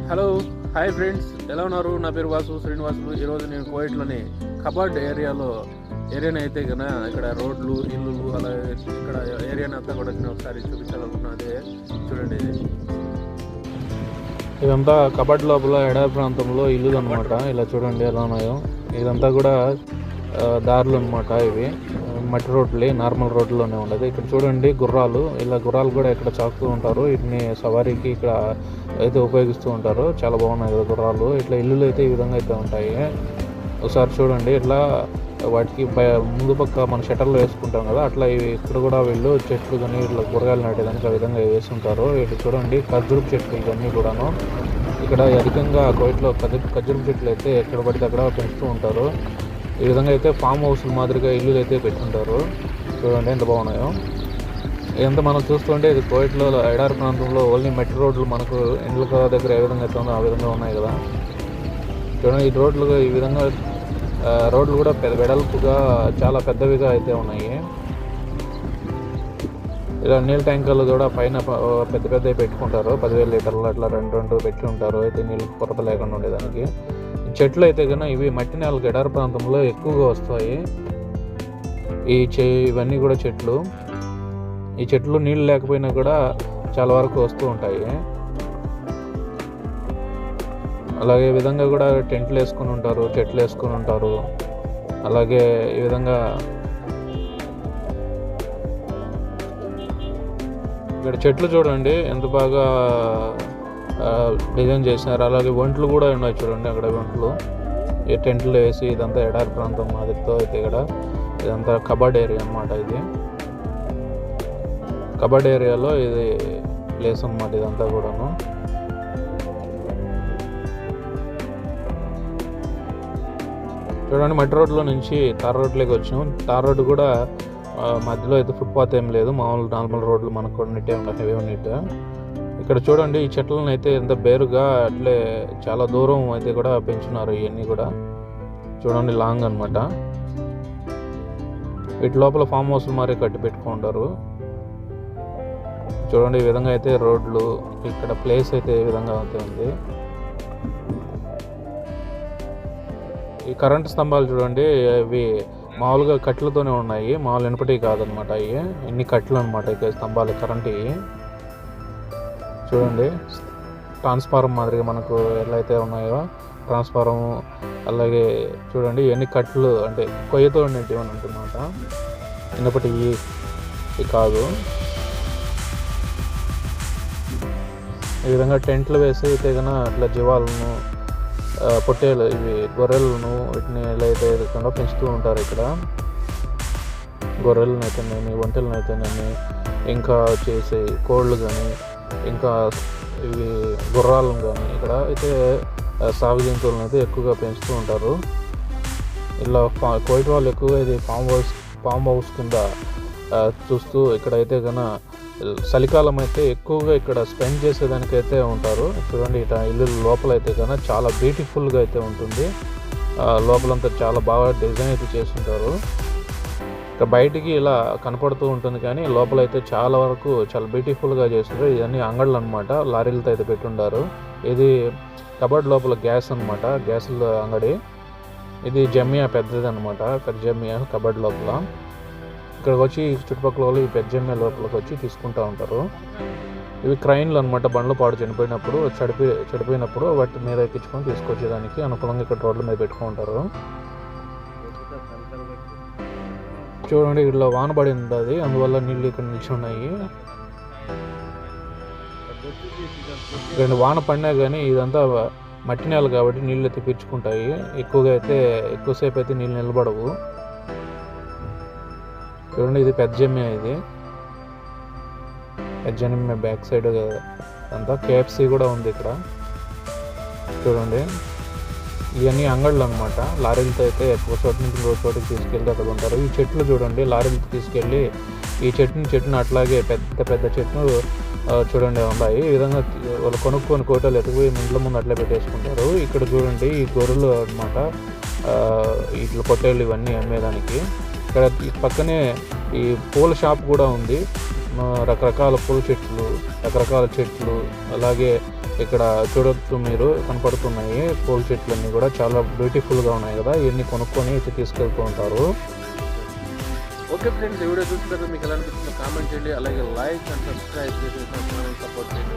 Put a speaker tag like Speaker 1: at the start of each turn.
Speaker 1: Hello hi friends, ఎలా ఉన్నారు? నా పేరు శ్రీనివాసులు. ఈరోజు నేను కోయట్లోని కబాడ్ ఏరియాని అయితే కన్నా ఇక్కడ రోడ్లు, ఇల్లు, అలాగే ఇక్కడ ఏరియాని అంతా కూడా నేను ఒకసారి చూపించాలనుకున్నది. చూడండి, ఇదంతా కబాడ్ లోపల ఎడారి ప్రాంతంలో ఇల్లులు అనమాట. ఇలా చూడండి ఎలా ఉన్నాయో. ఇదంతా కూడా దారులు అనమాట. ఇవి మట్టి రోడ్లు, నార్మల్ రోడ్లోనే ఉండదు. ఇక్కడ చూడండి గుర్రాలు, ఇలా గుర్రాలు కూడా ఇక్కడ చాకుతూ ఉంటారు. వీటిని సవారీకి ఇక్కడ అయితే ఉపయోగిస్తూ ఉంటారు. చాలా బాగున్నాయి కదా గుర్రాలు. ఇట్లా ఇల్లులు అయితే ఈ విధంగా అయితే ఉంటాయి. ఒకసారి చూడండి, ఇట్లా వాటికి ముందు పక్క మన షటర్లు వేసుకుంటాం కదా, అట్లా ఇవి ఇక్కడ కూడా వీళ్ళు చెట్లు కానీ ఇట్లా కూరగాయలు నాటేదానికి ఆ విధంగా వేస్తుంటారు. ఇటు చూడండి ఖర్జూరపు చెట్లు ఇవన్నీ కూడాను. ఇక్కడ అధికంగా కోయిట్లో ఖర్జూరపు చెట్లు అయితే ఎక్కడ పడితే అక్కడ పెంచుతూ ఉంటారు. ఈ విధంగా అయితే ఫామ్ హౌస్ మాదిరిగా ఇల్లులు అయితే పెట్టుకుంటారు. చూడండి ఎంత బాగున్నాయో. ఇదంతా మనం చూస్తుంటే ఇది కోయిట్లో ఎడారి ప్రాంతంలో ఓన్లీ మట్టి రోడ్లు మనకు ఇండ్ల దగ్గర ఏ విధంగా అయితే ఉందో ఆ విధంగా ఉన్నాయి కదా. చూడండి, ఈ రోడ్లు ఈ విధంగా రోడ్లు కూడా వెడల్పుగా చాలా పెద్దవిగా అయితే ఉన్నాయి. ఇలా నీళ్ళ ట్యాంకర్లు కూడా పైన పెద్ద పెట్టుకుంటారు. 10,000 లీటర్లు అట్లా రెండు పెట్టి ఉంటారు. అయితే నీళ్ళు కొరత లేకుండా ఉండేదానికి. చెట్లు అయితే కన్నా ఇవి మట్టి నేలకు ఎడారి ప్రాంతంలో ఎక్కువగా వస్తాయి. ఇవన్నీ కూడా చెట్లు. ఈ చెట్లు నీళ్ళు లేకపోయినా కూడా చాలా వరకు వస్తూ ఉంటాయి. అలాగే ఈ విధంగా కూడా టెంట్లు వేసుకుని ఉంటారు, చెట్లు వేసుకుని ఉంటారు. అలాగే ఈ విధంగా ఇక్కడ చెట్లు చూడండి ఎంత బాగా డిజైన్ చేసినారు. అలాగే ఒంట్లు కూడా ఉన్నాయి చూడండి, అక్కడ ఒంట్లు ఈ టెంట్లు వేసి. ఇదంతా ఎడారి ప్రాంతం మాదిరితో అయితే ఇక్కడ ఇదంతా కబాడ్ ఏరియా అన్నమాట. ఇది కబాడ్ ఏరియాలో ఇది ప్లేస్ అన్నమాట. ఇదంతా కూడాను చూడండి, మట్టి రోడ్లో నుంచి తార్ రోడ్లోకి వచ్చాము. తార్ రోడ్డు కూడా మధ్యలో అయితే ఫుట్పాత్ ఏం లేదు, మామూలు నార్మల్ రోడ్లు మనకు కొన్నిట్టే ఉన్నాయి, హెవీ ఉన్నట్టు. ఇక్కడ చూడండి, ఈ చెట్లను అయితే ఎంత బేరుగా అట్లే చాలా దూరం అయితే కూడా పెంచున్నారు. ఇవన్నీ కూడా చూడండి లాంగ్ అనమాట. వీటి లోపల ఫామ్ హౌస్ మరి కట్టి పెట్టుకుంటారు. చూడండి ఈ విధంగా అయితే రోడ్లు, ఇక్కడ ప్లేస్ అయితే ఈ విధంగా అయితే ఉంది. ఈ కరెంటు స్తంభాలు చూడండి, ఇవి మామూలుగా కట్లతోనే ఉన్నాయి, మామూలు ఇనుపటి కాదనమాట. ఇవి ఇన్ని కట్లు అనమాట ఇక స్తంభాలు కరెంట్. చూడండి, ట్రాన్స్ఫారం మాదిరిగా మనకు ఎలా అయితే ఉన్నాయో ట్రాన్స్ఫారం. అలాగే చూడండి ఎన్ని కట్లు అంటే కొయ్యతో ఉండేవి అని అంటున్నమాట, ఇన్నప్పటి కాదు. ఈ విధంగా టెంట్లు వేసి అయితే కన్నా అట్లా జీవాలను, పొట్టేలు, ఇవి గొర్రెలను, వీటిని ఎలా అయితే విధంగా పెంచుతూ ఉంటారు. ఇక్కడ గొర్రెలను అయితేనేమి, ఒంటెలను అయితేనేమి, ఇంకా వచ్చేసి కోళ్ళు కానీ, ఇంకా ఇవి గుర్రాలను కానీ ఇక్కడ అయితే సాగు జంతువులను అయితే ఎక్కువగా పెంచుతూ ఉంటారు. ఇలా కోయిట్ వాళ్ళు ఎక్కువగా ఇది ఫామ్ హౌస్ కింద చూస్తూ ఇక్కడైతే కన్నా చలికాలం అయితే ఎక్కువగా ఇక్కడ స్పెండ్ చేసేదానికైతే ఉంటారు. చూడండి, ఇట్లా ఇల్లు లోపల అయితే కన్నా చాలా బ్యూటిఫుల్గా అయితే ఉంటుంది. లోపలంతా చాలా బాగా డిజైన్ అయితే చేస్తుంటారు. ఇక బయటికి ఇలా కనపడుతూ ఉంటుంది కానీ లోపల అయితే చాలా వరకు చాలా బ్యూటిఫుల్గా చేస్తారు. ఇవన్నీ అంగళ్ళు అనమాట, లారీలతో అయితే పెట్టుంటారు. ఇది కబడ్ లోపల గ్యాస్ అనమాట, గ్యాసుల అంగడి. ఇది జమియా పెద్దది అనమాట. ఇక్కడ జమియా కబడ్ లోపల ఇక్కడికి వచ్చి చుట్టుపక్కల వాళ్ళు ఈ పెద్ద జమియా లోపలికి వచ్చి తీసుకుంటూ ఉంటారు. ఇవి క్రైన్లు అనమాట, బండ్లు పాడు చెడిపోయినప్పుడు వాటి మీద ఎక్కించుకొని తీసుకొచ్చేదానికి అనుకూలంగా ఇక్కడ రోడ్ల మీద పెట్టుకుంటారు. చూడండి, ఇట్లా వాన పడి ఉంటుంది, అందువల్ల నీళ్ళు ఇక్కడ నిలిచి ఉన్నాయి. ఇక్కడ వాన పడినా కానీ ఇదంతా మట్టి నేల కాబట్టి నీళ్ళు అయితే పీల్చుకుంటాయి. ఎక్కువసేపు అయితే నీళ్ళు నిలబడవు. చూడండి, ఇది పెద్ద జమ్మే. ఇది పెద్ద జమ్మే బ్యాక్ సైడ్ అంతా KFC కూడా ఉంది ఇక్కడ. చూడండి, ఇవన్నీ అంగళ్ళు అనమాట. లారీలతో అయితే ఎక్కువ చోటు నుంచి ఇంకో చోటుకి తీసుకెళ్ళి అక్కడ ఉంటారు. ఈ చెట్లు చూడండి, లారీలతో తీసుకెళ్ళి ఈ చెట్టును అట్లాగే పెద్ద చెట్లు చూడండి ఉన్నాయి. ఈ విధంగా వాళ్ళు కొనుక్కొని కోటలు ఎత్తుకుపోయి ఇంట్లో ముందు అట్లా పెట్టేసుకుంటారు. ఇక్కడ చూడండి, ఈ గొర్రెలు అనమాట, ఇట్లా పొట్టేళ్ళు ఇవన్నీ అమ్మేదానికి. ఇక్కడ పక్కనే ఈ పూల షాప్ కూడా ఉంది. రకరకాల పూల చెట్లు, రకరకాల చెట్లు, అలాగే ఇక్కడ చూడొచ్చు మీరు కనపడుతున్నాయి పూల చెట్లన్నీ కూడా చాలా బ్యూటిఫుల్గా ఉన్నాయి కదా. ఇవన్నీ కొనుక్కొని అయితే తీసుకెళ్తూ ఉంటారు.
Speaker 2: ఓకే ఫ్రెండ్స్, ఈ వీడియో చూసిన తర్వాత మీకు ఎలా అనిపిస్తుందో కామెంట్ చేయండి, అలాగే లైక్ అండ్ సబ్స్క్రైబ్ చేసి సపోర్ట్ చేయండి.